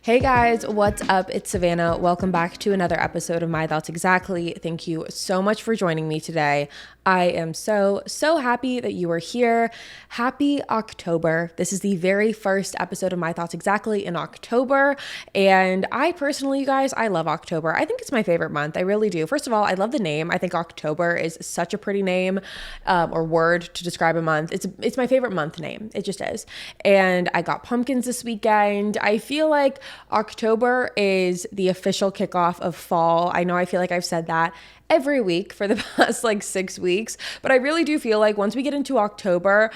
Hey guys, what's up? It's Savannah. Welcome back to another episode of My Thoughts Exactly. Thank you so much for joining me today. I am so happy that you are here. Happy October. This is the very first episode of My Thoughts Exactly in October. And I personally, you guys, I love October. I think it's my favorite month. I really do. First of all, I love the name. I think October is such a pretty name or word to describe a month. It's my favorite month name. It just is. And I got pumpkins this weekend. I feel like October is the official kickoff of fall. I feel like I've said that every week for the past 6 weeks, but I really do feel like once we get into October,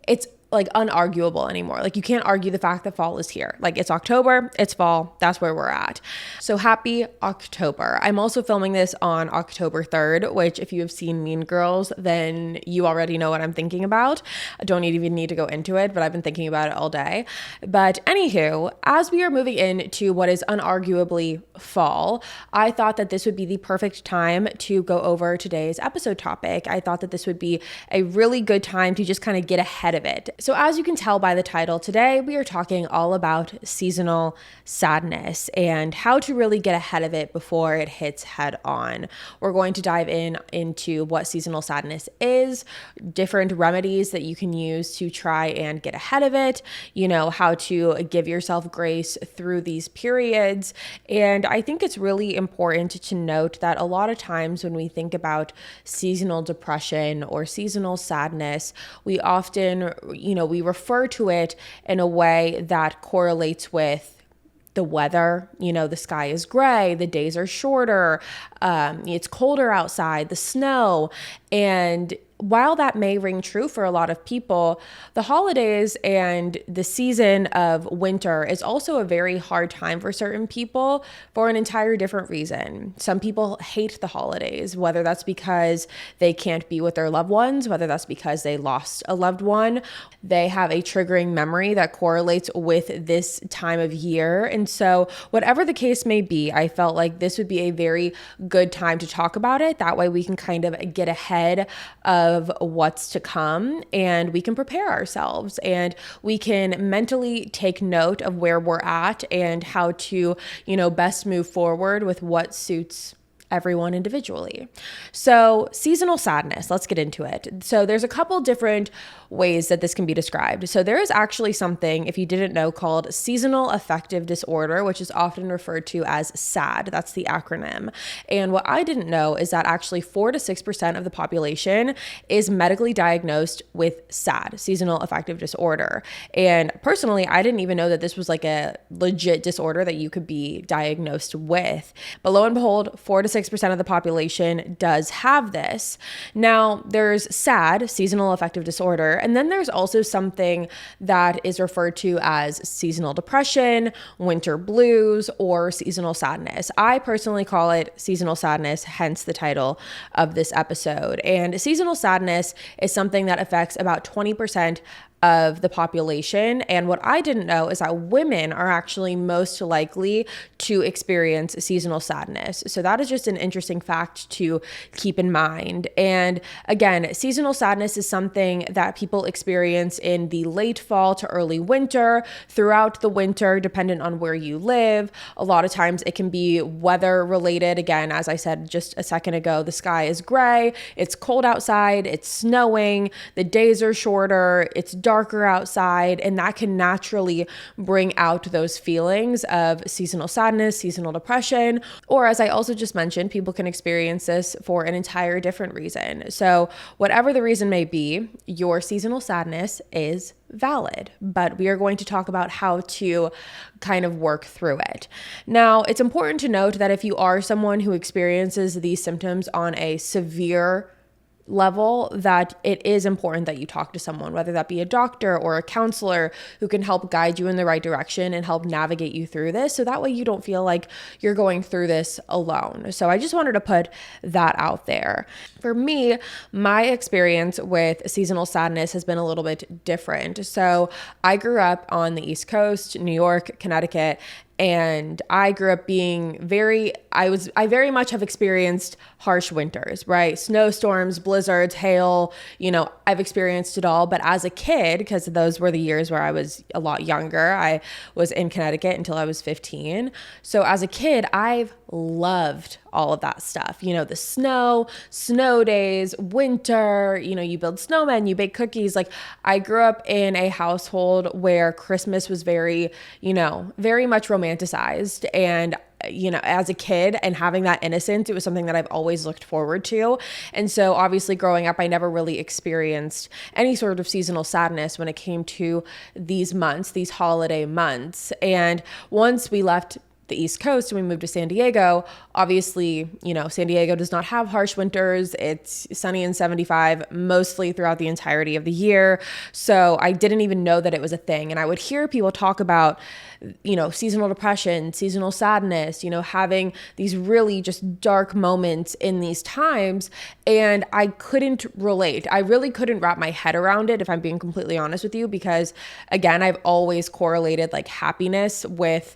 it's unarguable anymore. You can't argue the fact that fall is here. It's October, it's fall, that's where we're at. So happy October. I'm also filming this on October 3rd, which if you have seen Mean Girls, then you already know what I'm thinking about. I don't even need to go into it, but I've been thinking about it all day. But anywho, as we are moving into what is unarguably fall, I thought that this would be the perfect time to go over today's episode topic. I thought that this would be a really good time to just kind of get ahead of it. So as you can tell by the title, today we are talking all about seasonal sadness and how to really get ahead of it before it hits head on. We're going to dive into what seasonal sadness is, different remedies that you can use to try and get ahead of it, how to give yourself grace through these periods. And I think it's really important to note that a lot of times when we think about seasonal depression or seasonal sadness, we often we refer to it in a way that correlates with the weather. The sky is gray, the days are shorter, it's colder outside, the snow. And while that may ring true for a lot of people, the holidays and the season of winter is also a very hard time for certain people for an entire different reason. Some people hate the holidays, whether that's because they can't be with their loved ones, whether that's because they lost a loved one. They have a triggering memory that correlates with this time of year. And so whatever the case may be, I felt like this would be a very good time to talk about it. That way we can kind of get ahead of what's to come and we can prepare ourselves and we can mentally take note of where we're at and how to, best move forward with what suits everyone individually. So seasonal sadness, let's get into it. So there's a couple different ways that this can be described. So there is actually something, if you didn't know, called seasonal affective disorder, which is often referred to as SAD. That's the acronym. And what I didn't know is that actually 4 to 6% of the population is medically diagnosed with SAD, seasonal affective disorder. And personally, I didn't even know that this was a legit disorder that you could be diagnosed with. But lo and behold, 4 to 6% of the population does have this. Now, there's SAD, seasonal affective disorder, and then there's also something that is referred to as seasonal depression, winter blues, or seasonal sadness. I personally call it seasonal sadness, hence the title of this episode. And seasonal sadness is something that affects about 20% of the population. And what I didn't know is that women are actually most likely to experience seasonal sadness. So that is just an interesting fact to keep in mind. And again, seasonal sadness is something that people experience in the late fall to early winter, throughout the winter, dependent on where you live. A lot of times it can be weather related. Again, as I said just a second ago, the sky is gray, it's cold outside, it's snowing, the days are shorter, it's darker outside, and that can naturally bring out those feelings of seasonal sadness, seasonal depression, or as I also just mentioned, people can experience this for an entire different reason. So whatever the reason may be, your seasonal sadness is valid, but we are going to talk about how to kind of work through it. Now, it's important to note that if you are someone who experiences these symptoms on a severe level, that it is important that you talk to someone, whether that be a doctor or a counselor who can help guide you in the right direction and help navigate you through this. So that way you don't feel like you're going through this alone. So I just wanted to put that out there. For me, my experience with seasonal sadness has been a little bit different. So I grew up on the East Coast, New York, Connecticut, And I grew up being I very much have experienced harsh winters, right? Snowstorms, blizzards, hail, I've experienced it all. But as a kid, because those were the years where I was a lot younger, I was in Connecticut until I was 15. So as a kid, I've loved all of that stuff. The snow days, winter, you build snowmen, you bake cookies. Like, I grew up in a household where Christmas was very, very much romanticized. And as a kid and having that innocence, it was something that I've always looked forward to. And so obviously growing up, I never really experienced any sort of seasonal sadness when it came to these months, these holiday months. And once we left the East Coast and we moved to San Diego, obviously, San Diego does not have harsh winters. It's sunny and 75 mostly throughout the entirety of the year. So I didn't even know that it was a thing. And I would hear people talk about, seasonal depression, seasonal sadness, having these really just dark moments in these times. And I couldn't relate. I really couldn't wrap my head around it, if I'm being completely honest with you, because again, I've always correlated like happiness with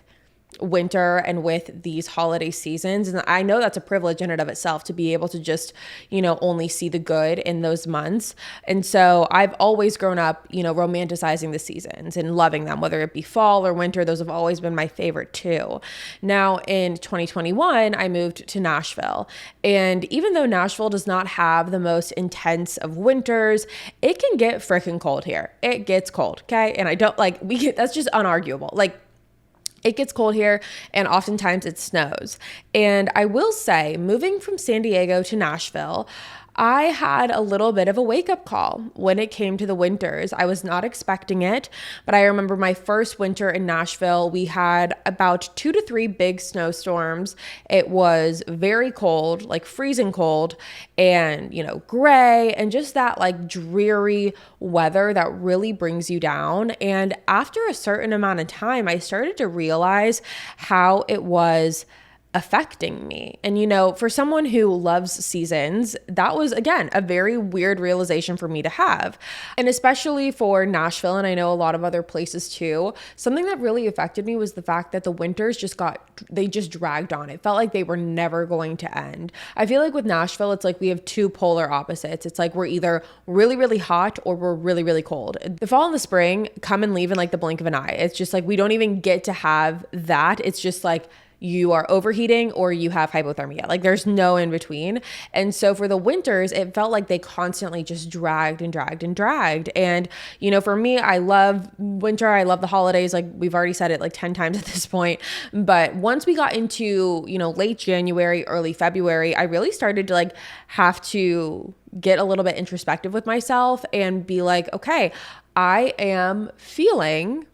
winter and with these holiday seasons. And I know that's a privilege in and of itself to be able to just, only see the good in those months. And so I've always grown up, romanticizing the seasons and loving them, whether it be fall or winter. Those have always been my favorite too. Now in 2021, I moved to Nashville. And even though Nashville does not have the most intense of winters, it can get freaking cold here. It gets cold. Okay. And that's just unarguable. Like, it gets cold here, and oftentimes it snows. And I will say, moving from San Diego to Nashville, I had a little bit of a wake-up call when it came to the winters. I was not expecting it, but I remember my first winter in Nashville, we had about 2 to 3 big snowstorms. It was very cold, like freezing cold, and, gray, and just that like dreary weather that really brings you down. And after a certain amount of time, I started to realize how it was affecting me. And, for someone who loves seasons, that was, again, a very weird realization for me to have. And especially for Nashville, and I know a lot of other places too, something that really affected me was the fact that the winters just dragged on. It felt like they were never going to end. I feel like with Nashville, it's like we have two polar opposites. It's like we're either really, really hot or we're really, really cold. The fall and the spring come and leave in like the blink of an eye. It's just like we don't even get to have that. It's just like you are overheating or you have hypothermia. Like, there's no in between. And so for the winters, it felt like they constantly just dragged and dragged and dragged. And, for me, I love winter. I love the holidays. Like, we've already said it like 10 times at this point. But once we got into, late January, early February, I really started to like have to get a little bit introspective with myself and be like, okay, I am feeling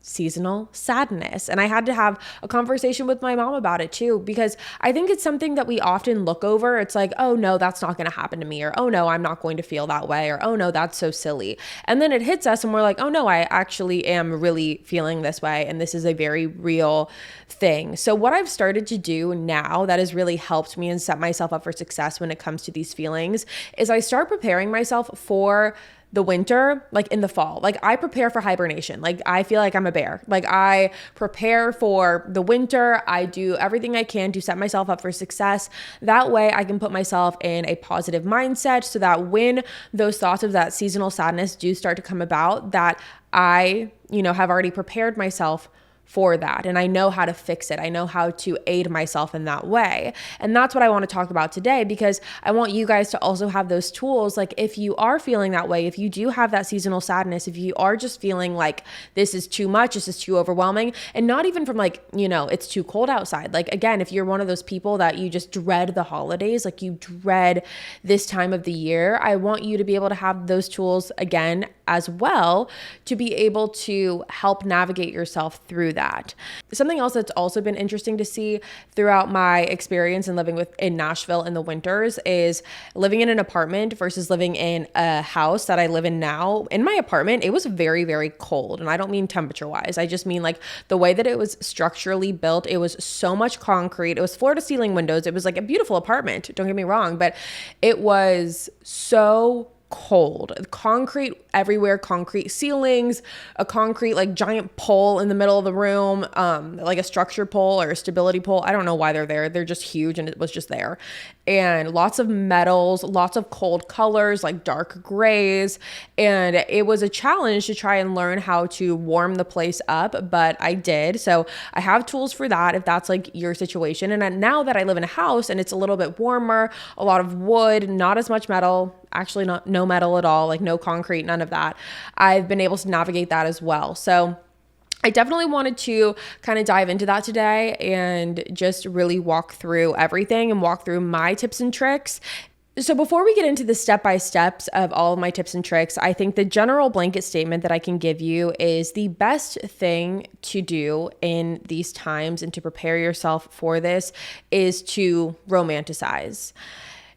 seasonal sadness. And I had to have a conversation with my mom about it too, because I think it's something that we often look over. It's like, oh no, that's not going to happen to me, or oh no, I'm not going to feel that way, or oh no, that's so silly. And then it hits us and we're like, oh no, I actually am really feeling this way. And this is a very real thing. So what I've started to do now that has really helped me and set myself up for success when it comes to these feelings is I start preparing myself for the winter, like in the fall. Like, I prepare for hibernation. Like, I feel like I'm a bear. Like, I prepare for the winter. I do everything I can to set myself up for success. That way I can put myself in a positive mindset so that when those thoughts of that seasonal sadness do start to come about, that I, have already prepared myself for that. And I know how to fix it. I know how to aid myself in that way. And that's what I want to talk about today, because I want you guys to also have those tools. Like, if you are feeling that way, if you do have that seasonal sadness, if you are just feeling like this is too much, this is too overwhelming, and not even from like, it's too cold outside. Like, again, if you're one of those people that you just dread the holidays, like you dread this time of the year, I want you to be able to have those tools again as well to be able to help navigate yourself through that. Something else that's also been interesting to see throughout my experience in living in Nashville in the winters is living in an apartment versus living in a house that I live in now. In my apartment, it was very, very cold. And I don't mean temperature wise. I just mean like the way that it was structurally built. It was so much concrete. It was floor to ceiling windows. It was like a beautiful apartment. Don't get me wrong, but it was so cold. Concrete everywhere, concrete ceilings, a concrete like giant pole in the middle of the room, like a structure pole or a stability pole. I don't know why they're there. They're just huge and it was just there. And lots of metals, lots of cold colors like dark grays. And it was a challenge to try and learn how to warm the place up, but I did. So I have tools for that if that's like your situation. And now that I live in a house and it's a little bit warmer, a lot of wood, not as much metal, actually no metal at all, like no concrete, none of that. I've been able to navigate that as well. So I definitely wanted to kind of dive into that today and just really walk through everything and walk through my tips and tricks. So before we get into the step-by-steps of all of my tips and tricks, I think the general blanket statement that I can give you is the best thing to do in these times and to prepare yourself for this is to romanticize.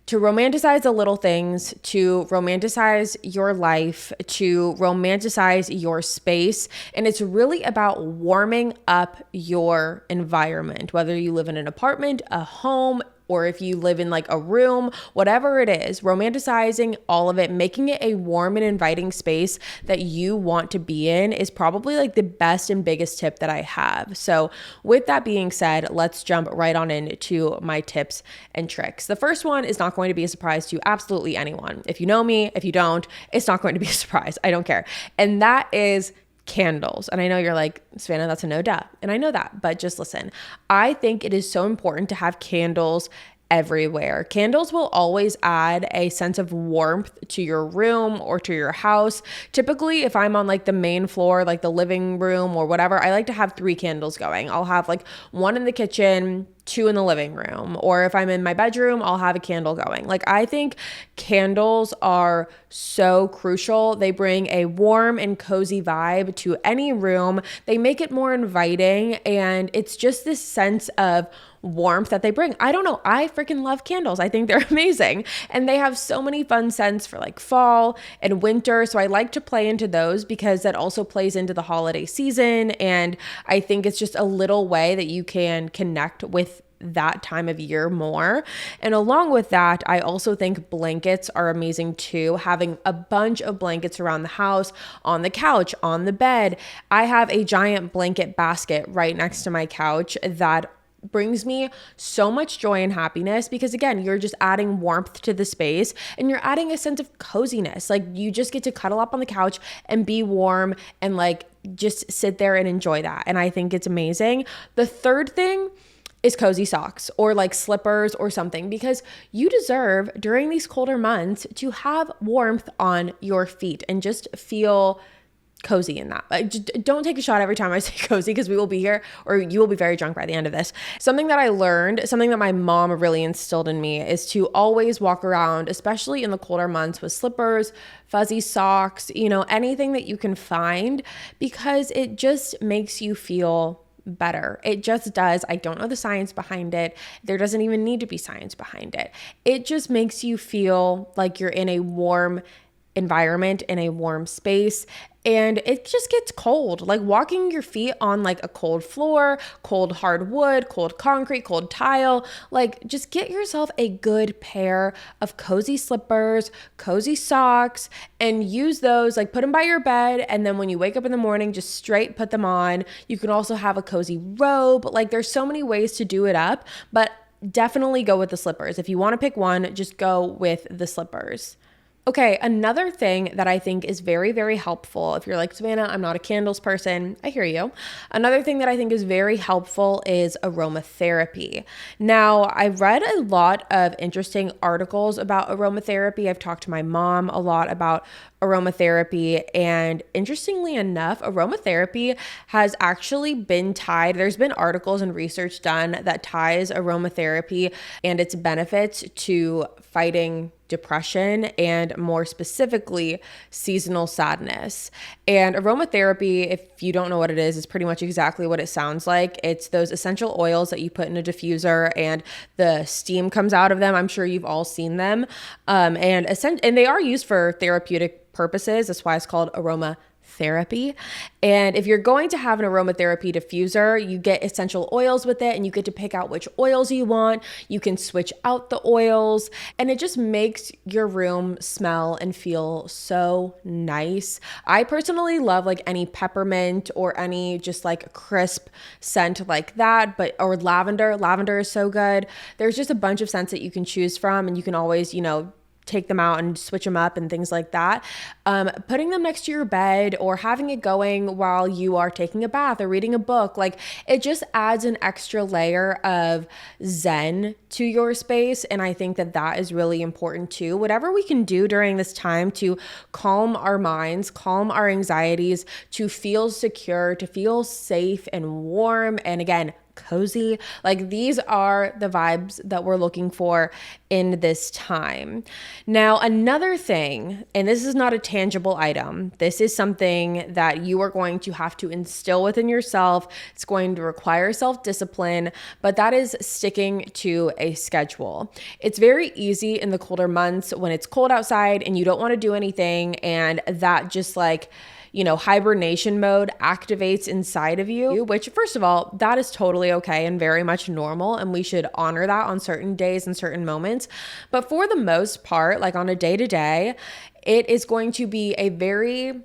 To romanticize the little things, to romanticize your life, to romanticize your space. And it's really about warming up your environment, whether you live in an apartment, a home, or if you live in like a room, whatever it is, romanticizing all of it, making it a warm and inviting space that you want to be in is probably like the best and biggest tip that I have. So with that being said, let's jump right on into my tips and tricks. The first one is not going to be a surprise to absolutely anyone. If you know me, if you don't, it's not going to be a surprise. I don't care. And that is candles. And I know you're like, Savannah, that's a no duh. And I know that, but just listen. I think it is so important to have candles everywhere. Candles will always add a sense of warmth to your room or to your house. Typically, if I'm on like the main floor, like the living room or whatever, I like to have 3 candles going. I'll have like 1 in the kitchen, 2 in the living room, or if I'm in my bedroom, I'll have a candle going. Like I think candles are so crucial. They bring a warm and cozy vibe to any room. They make it more inviting, and it's just this sense of warmth that they bring. I don't know. I freaking love candles. I think they're amazing. And they have so many fun scents for like fall and winter. So I like to play into those because that also plays into the holiday season. And I think it's just a little way that you can connect with that time of year more. And along with that, I also think blankets are amazing too. Having a bunch of blankets around the house, on the couch, on the bed. I have a giant blanket basket right next to my couch that brings me so much joy and happiness because again, you're just adding warmth to the space and you're adding a sense of coziness. Like you just get to cuddle up on the couch and be warm and like just sit there and enjoy that. And I think it's amazing. The third thing is cozy socks or like slippers or something because you deserve during these colder months to have warmth on your feet and just feel cozy in that. Just don't take a shot every time I say cozy because we will be here or you will be very drunk by the end of this. Something that I learned, something that my mom really instilled in me is to always walk around, especially in the colder months, with slippers, fuzzy socks, anything that you can find because it just makes you feel better. It just does. I don't know the science behind it. There doesn't even need to be science behind it. It just makes you feel like you're in a warm environment, in a warm space, and it just gets cold. Like walking your feet on like a cold floor, cold hardwood, cold concrete, cold tile, like just get yourself a good pair of cozy slippers, cozy socks, and use those, like put them by your bed. And then when you wake up in the morning, just straight put them on. You can also have a cozy robe. Like there's so many ways to do it up, but definitely go with the slippers. If you want to pick one, just go with the slippers. Okay, another thing that I think is very, very helpful, if you're like, Savannah, I'm not a candles person, I hear you. Another thing that I think is very helpful is aromatherapy. Now, I've read a lot of interesting articles about aromatherapy. I've talked to my mom a lot about aromatherapy, and interestingly enough, aromatherapy has actually been tied. There's been articles and research done that ties aromatherapy and its benefits to fighting depression and more specifically seasonal sadness. And aromatherapy, if you don't know what it is pretty much exactly what it sounds like. It's those essential oils that you put in a diffuser and the steam comes out of them. I'm sure you've all seen them. And they are used for therapeutic purposes. That's why it's called aroma Therapy. And if you're going to have an aromatherapy diffuser, you get essential oils with it and you get to pick out which oils you want. You can switch out the oils and it just makes your room smell and feel so nice. I personally love like any peppermint or any just like crisp scent like that, or lavender. Lavender is so good. There's just a bunch of scents that you can choose from and you can always, take them out and switch them up and things like that. Putting them next to your bed or having it going while you are taking a bath or reading a book, like it just adds an extra layer of zen to your space. And I think that that is really important too. Whatever we can do during this time to calm our minds, calm our anxieties, to feel secure, to feel safe and warm. And again, cozy. Like these are the vibes that we're looking for in this time. Now, another thing, and this is not a tangible item, this is something that you are going to have to instill within yourself. It's going to require self-discipline, but that is sticking to a schedule. It's very easy in the colder months when it's cold outside and you don't want to do anything, and that just like hibernation mode activates inside of you, which first of all, that is totally okay and very much normal. And we should honor that on certain days and certain moments. But for the most part, like on a day-to-day, it is going to be a very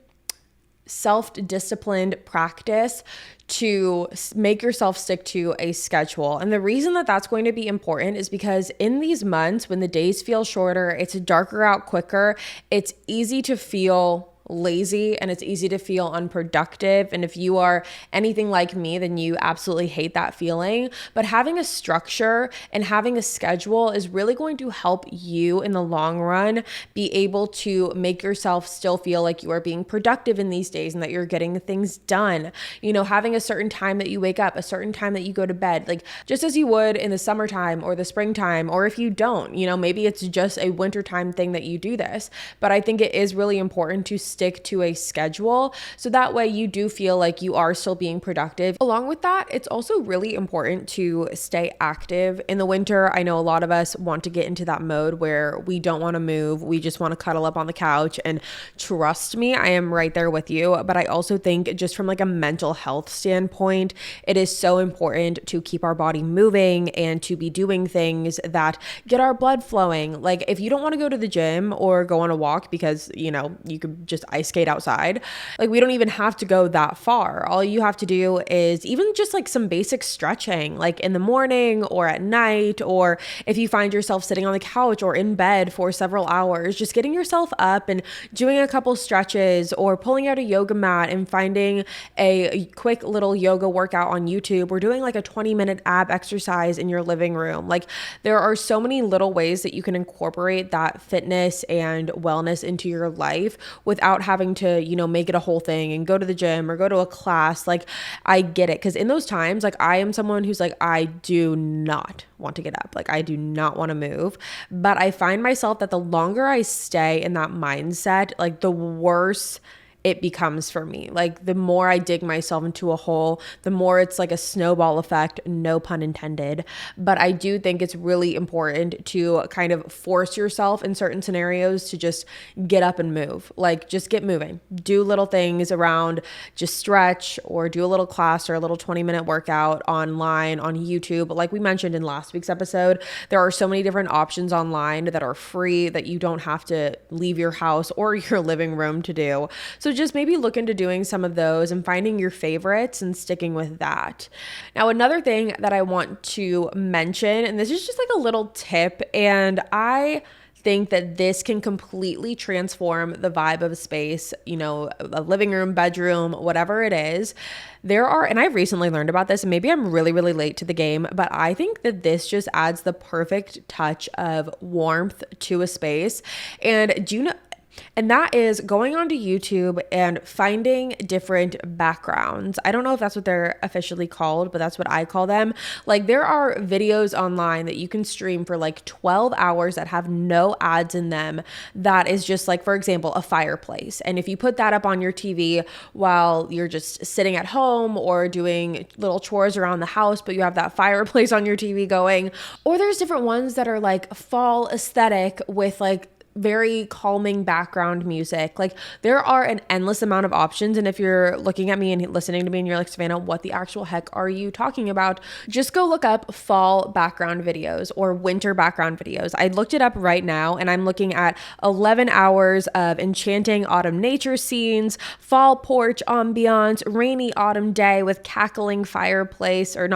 self-disciplined practice to make yourself stick to a schedule. And the reason that that's going to be important is because in these months, when the days feel shorter, it's darker out quicker, it's easy to feel lazy and it's easy to feel unproductive. And if you are anything like me, then you absolutely hate that feeling. But having a structure and having a schedule is really going to help you in the long run be able to make yourself still feel like you are being productive in these days and that you're getting things done. Having a certain time that you wake up, a certain time that you go to bed, like just as you would in the summertime or the springtime, or if you don't, maybe it's just a wintertime thing that you do this. But I think it is really important to stick to a schedule so that way you do feel like you are still being productive. Along with that, it's also really important to stay active. In the winter, I know a lot of us want to get into that mode where we don't want to move. We just want to cuddle up on the couch. And trust me, I am right there with you. But I also think just from like a mental health standpoint, it is so important to keep our body moving and to be doing things that get our blood flowing. Like if you don't want to go to the gym or go on a walk because, you could just ice skate outside. Like we don't even have to go that far. All you have to do is even just like some basic stretching, like in the morning or at night, or if you find yourself sitting on the couch or in bed for several hours, just getting yourself up and doing a couple stretches or pulling out a yoga mat and finding a quick little yoga workout on YouTube or doing like a 20-minute ab exercise in your living room. Like there are so many little ways that you can incorporate that fitness and wellness into your life without having to, make it a whole thing and go to the gym or go to a class. Like I get it. Cause in those times, like I am someone who's like, I do not want to get up. Like I do not want to move, but I find myself that the longer I stay in that mindset, like the worse it becomes for me. Like the more I dig myself into a hole, the more it's like a snowball effect, no pun intended. But I do think it's really important to kind of force yourself in certain scenarios to just get up and move. Like just get moving, do little things around, just stretch or do a little class or a little 20-minute workout online on YouTube. Like we mentioned in last week's episode, there are so many different options online that are free that you don't have to leave your house or your living room to do. So just maybe look into doing some of those and finding your favorites and sticking with that. Now, another thing that I want to mention, and this is just like a little tip, and I think that this can completely transform the vibe of a space, a living room, bedroom, whatever it is. And I've recently learned about this, and maybe I'm really, really late to the game, but I think that this just adds the perfect touch of warmth to a space. And that is going onto YouTube and finding different backgrounds. I don't know if that's what they're officially called, but that's what I call them. Like there are videos online that you can stream for like 12 hours that have no ads in them. That is just like, for example, a fireplace. And if you put that up on your TV while you're just sitting at home or doing little chores around the house, but you have that fireplace on your TV going, or there's different ones that are like fall aesthetic with like very calming background music. Like there are an endless amount of options. And if you're looking at me and listening to me and you're like, Savannah, what the actual heck are you talking about? Just go look up fall background videos or winter background videos. I looked it up right now and I'm looking at 11 hours of enchanting autumn nature scenes, fall porch ambiance, rainy autumn day with crackling fireplace in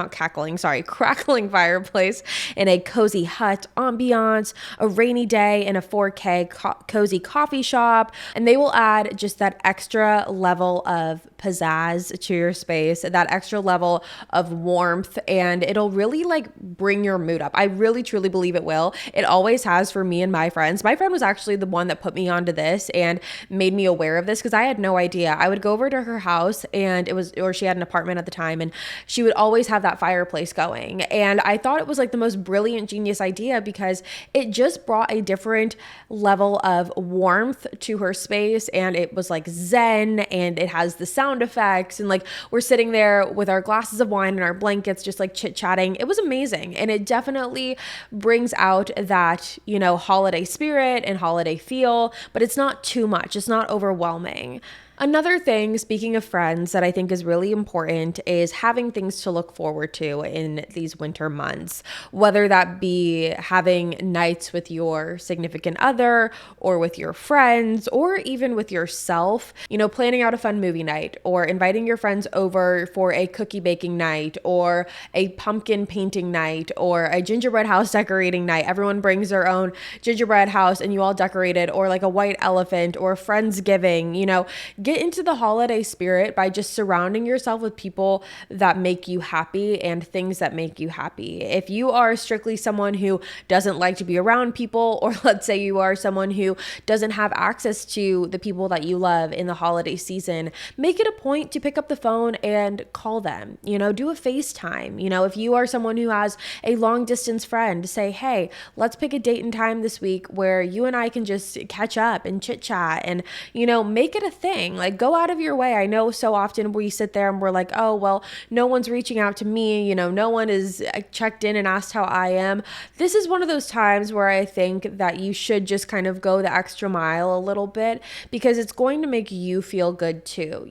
a cozy hut ambiance, a rainy day in a 4K cozy coffee shop. And they will add just that extra level of pizzazz to your space, that extra level of warmth, and it'll really like bring your mood up. I really truly believe it will. It always has for me and my friends. My friend was actually the one that put me onto this and made me aware of this because I had no idea. I would go over to her house and she had an apartment at the time, and she would always have that fireplace going. And I thought it was like the most brilliant, genius idea because it just brought a different level of warmth to her space, and it was like zen, and it has the sound effects, and like we're sitting there with our glasses of wine and our blankets just like chit-chatting. It was amazing, and it definitely brings out that, holiday spirit and holiday feel, but it's not too much. It's not overwhelming. Another thing, speaking of friends, that I think is really important is having things to look forward to in these winter months, whether that be having nights with your significant other or with your friends or even with yourself, planning out a fun movie night or inviting your friends over for a cookie baking night or a pumpkin painting night or a gingerbread house decorating night. Everyone brings their own gingerbread house and you all decorate it, or like a white elephant or Friendsgiving, get into the holiday spirit by just surrounding yourself with people that make you happy and things that make you happy. If you are strictly someone who doesn't like to be around people, or let's say you are someone who doesn't have access to the people that you love in the holiday season, make it a point to pick up the phone and call them, do a FaceTime. If you are someone who has a long distance friend, say, hey, let's pick a date and time this week where you and I can just catch up and chit chat and, make it a thing. Like, go out of your way. I know so often we sit there and we're like, oh, well, no one's reaching out to me. No one is checked in and asked how I am. This is one of those times where I think that you should just kind of go the extra mile a little bit, because it's going to make you feel good too.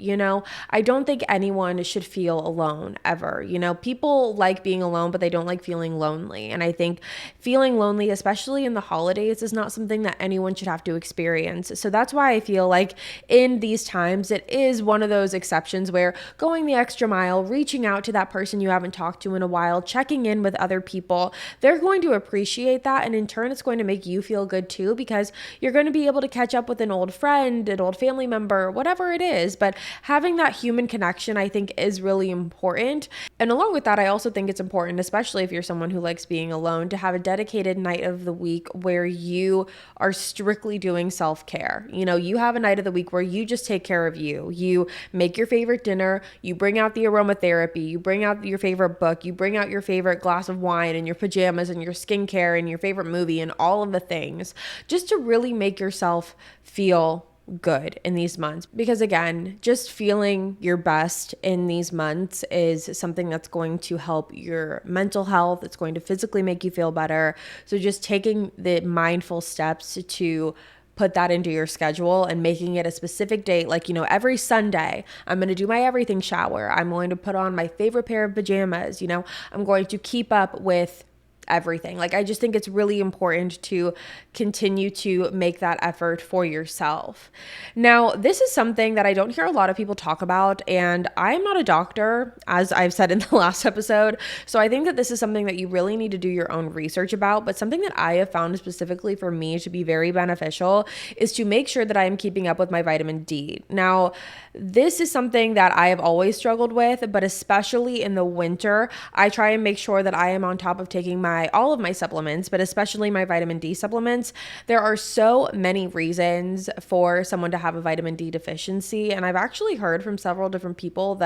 I don't think anyone should feel alone ever. People like being alone, but they don't like feeling lonely. And I think feeling lonely, especially in the holidays, is not something that anyone should have to experience. So that's why I feel like in these times, it is one of those exceptions where going the extra mile, reaching out to that person you haven't talked to in a while, checking in with other people, they're going to appreciate that. And in turn, it's going to make you feel good too, because you're going to be able to catch up with an old friend, an old family member, whatever it is. But having that human connection, I think, is really important. And along with that, I also think it's important, especially if you're someone who likes being alone, to have a dedicated night of the week where you are strictly doing self-care. You have a night of the week where you just take care of you. You make your favorite dinner, you bring out the Aroma Therapy, you bring out your favorite book, you bring out your favorite glass of wine and your pajamas and your skincare and your favorite movie and all of the things, just to really make yourself feel good in these months. Because again, just feeling your best in these months is something that's going to help your mental health. It's going to physically make you feel better. So just taking the mindful steps to put that into your schedule and making it a specific date. Like, every Sunday, I'm going to do my everything shower. I'm going to put on my favorite pair of pajamas. I'm going to keep up with everything. Like, I just think it's really important to continue to make that effort for yourself. Now, this is something that I don't hear a lot of people talk about, and I'm not a doctor, as I've said in the last episode. So I think that this is something that you really need to do your own research about, but something that I have found specifically for me to be very beneficial is to make sure that I am keeping up with my vitamin D. Now, this is something that I have always struggled with, but especially in the winter, I try and make sure that I am on top of taking all of my supplements, but especially my vitamin D supplements. There are so many reasons for someone to have a vitamin D deficiency. And I've actually heard from several different people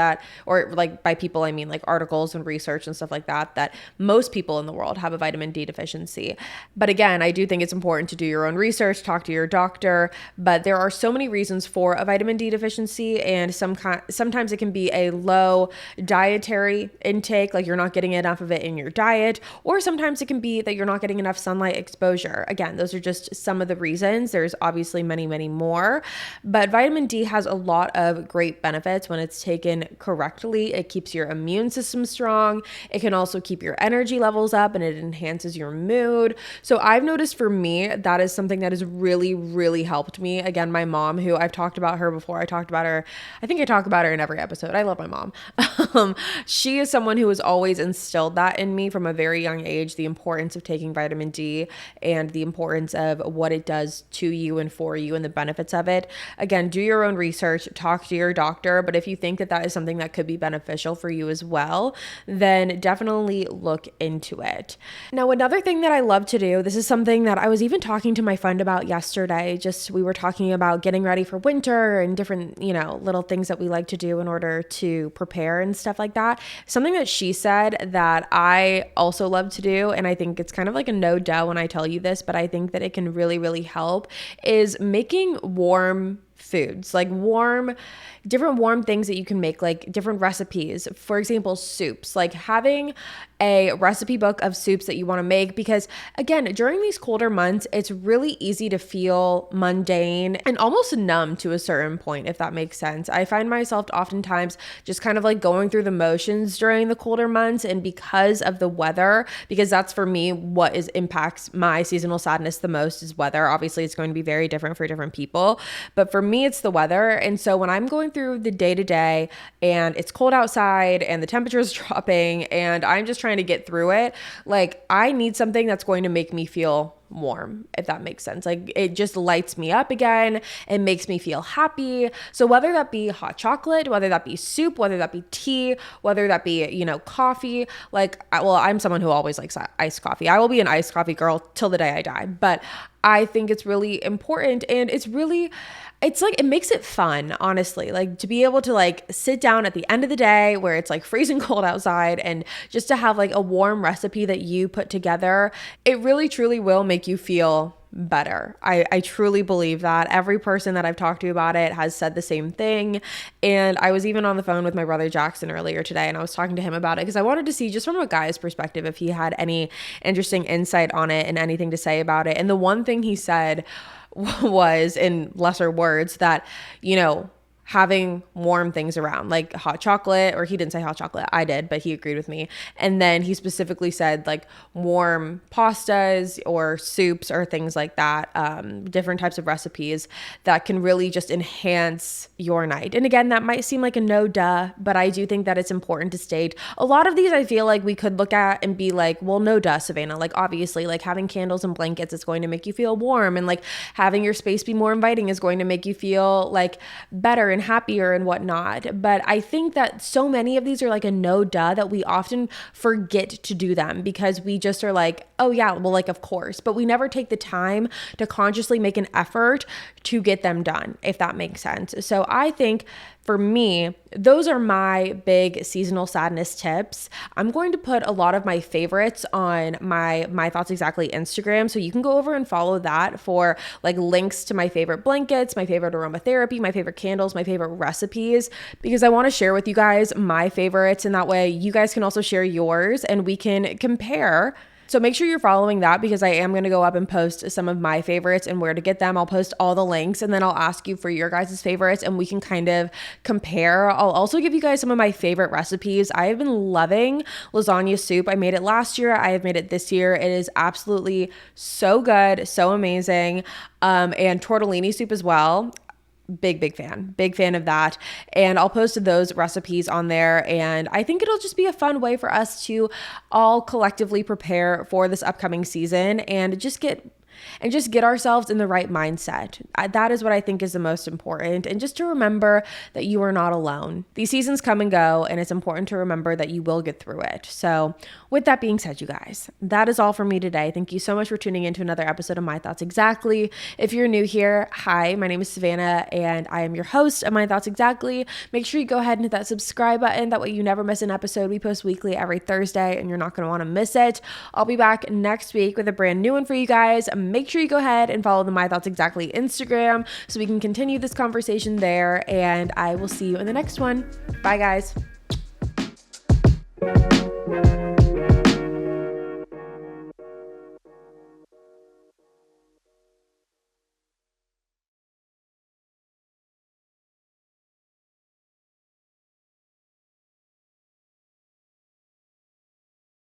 or like by people, I mean like articles and research and stuff like that most people in the world have a vitamin D deficiency. But again, I do think it's important to do your own research, talk to your doctor, but there are so many reasons for a vitamin D deficiency. and sometimes it can be a low dietary intake, like you're not getting enough of it in your diet, or sometimes it can be that you're not getting enough sunlight exposure. Again, those are just some of the reasons. There's obviously many, many more, but vitamin D has a lot of great benefits when it's taken correctly. It keeps your immune system strong. It can also keep your energy levels up, and it enhances your mood. So I've noticed for me, that is something that has really, really helped me. Again, my mom, who I've talked about her before, I talk about her in every episode. I love my mom. She is someone who has always instilled that in me from a very young age, the importance of taking vitamin D and the importance of what it does to you and for you and the benefits of it. Again, do your own research, talk to your doctor, but if you think that that is something that could be beneficial for you as well, then definitely look into it. Now, another thing that I love to do, this is something that I was even talking to my friend about yesterday, we were talking about getting ready for winter and different, little things that we like to do in order to prepare and stuff like that. Something that she said that I also love to do, and I think it's kind of like a no duh when I tell you this, but I think that it can really, really help, is making warm foods, like different warm things that you can make, like different recipes. For example, soups, like having a recipe book of soups that you want to make, because again, during these colder months, it's really easy to feel mundane and almost numb to a certain point, if that makes sense. I find myself oftentimes just kind of like going through the motions during the colder months, and because of the weather, because that's for me what impacts my seasonal sadness the most is weather. Obviously, it's going to be very different for different people, but for me, it's the weather. And so when I'm going through the day to day and it's cold outside and the temperature is dropping and I'm just trying to get through it, like I need something that's going to make me feel warm, if that makes sense. Like it just lights me up again and makes me feel happy. So whether that be hot chocolate, whether that be soup, whether that be tea, whether that be, coffee, I'm someone who always likes iced coffee. I will be an iced coffee girl till the day I die, but I think it's really important, and it's like, it makes it fun, honestly, like to be able to like sit down at the end of the day where it's like freezing cold outside and just to have like a warm recipe that you put together. It really truly will make you feel better. I truly believe that. Every person that I've talked to about it has said the same thing. And I was even on the phone with my brother Jackson earlier today, and I was talking to him about it because I wanted to see just from a guy's perspective if he had any interesting insight on it and anything to say about it. And the one thing he said was, in lesser words, that, having warm things around, like hot chocolate, or he didn't say hot chocolate, I did, but he agreed with me. And then he specifically said like warm pastas or soups or things like that, different types of recipes that can really just enhance your night. And again, that might seem like a no duh, but I do think that it's important to state. A lot of these I feel like we could look at and be like, well, no duh, Savannah. Like obviously, like having candles and blankets is going to make you feel warm, and like having your space be more inviting is going to make you feel like better and happier and whatnot. But I think that so many of these are like a no duh that we often forget to do them because we just are like, oh yeah, well, like, of course, but we never take the time to consciously make an effort to get them done, if that makes sense. So I think for me, those are my big seasonal sadness tips. I'm going to put a lot of my favorites on my Thoughts Exactly Instagram. So you can go over and follow that for like links to my favorite blankets, my favorite aroma therapy, my favorite candles, my favorite recipes, because I want to share with you guys my favorites. And that way you guys can also share yours and we can compare. So make sure you're following that, because I am going to go up and post some of my favorites and where to get them. I'll post all the links, and then I'll ask you for your guys' favorites and we can kind of compare. I'll also give you guys some of my favorite recipes. I have been loving lasagna soup. I made it last year. I have made it this year. It is absolutely so good, so amazing. And tortellini soup as well. Big fan of that. And I'll post those recipes on there. And I think it'll just be a fun way for us to all collectively prepare for this upcoming season and just get ourselves in the right mindset. That is what I think is the most important. And just to remember that you are not alone. These seasons come and go, and it's important to remember that you will get through it. So with that being said, you guys, that is all for me today. Thank you so much for tuning in to another episode of My Thoughts Exactly. If you're new here, hi, my name is Savannah, and I am your host of My Thoughts Exactly. Make sure you go ahead and hit that subscribe button. That way you never miss an episode. We post weekly every Thursday, and you're not going to want to miss it. I'll be back next week with a brand new one for you guys. make sure you go ahead and follow the My Thoughts Exactly Instagram so we can continue this conversation there. And I will see you in the next one. Bye, guys.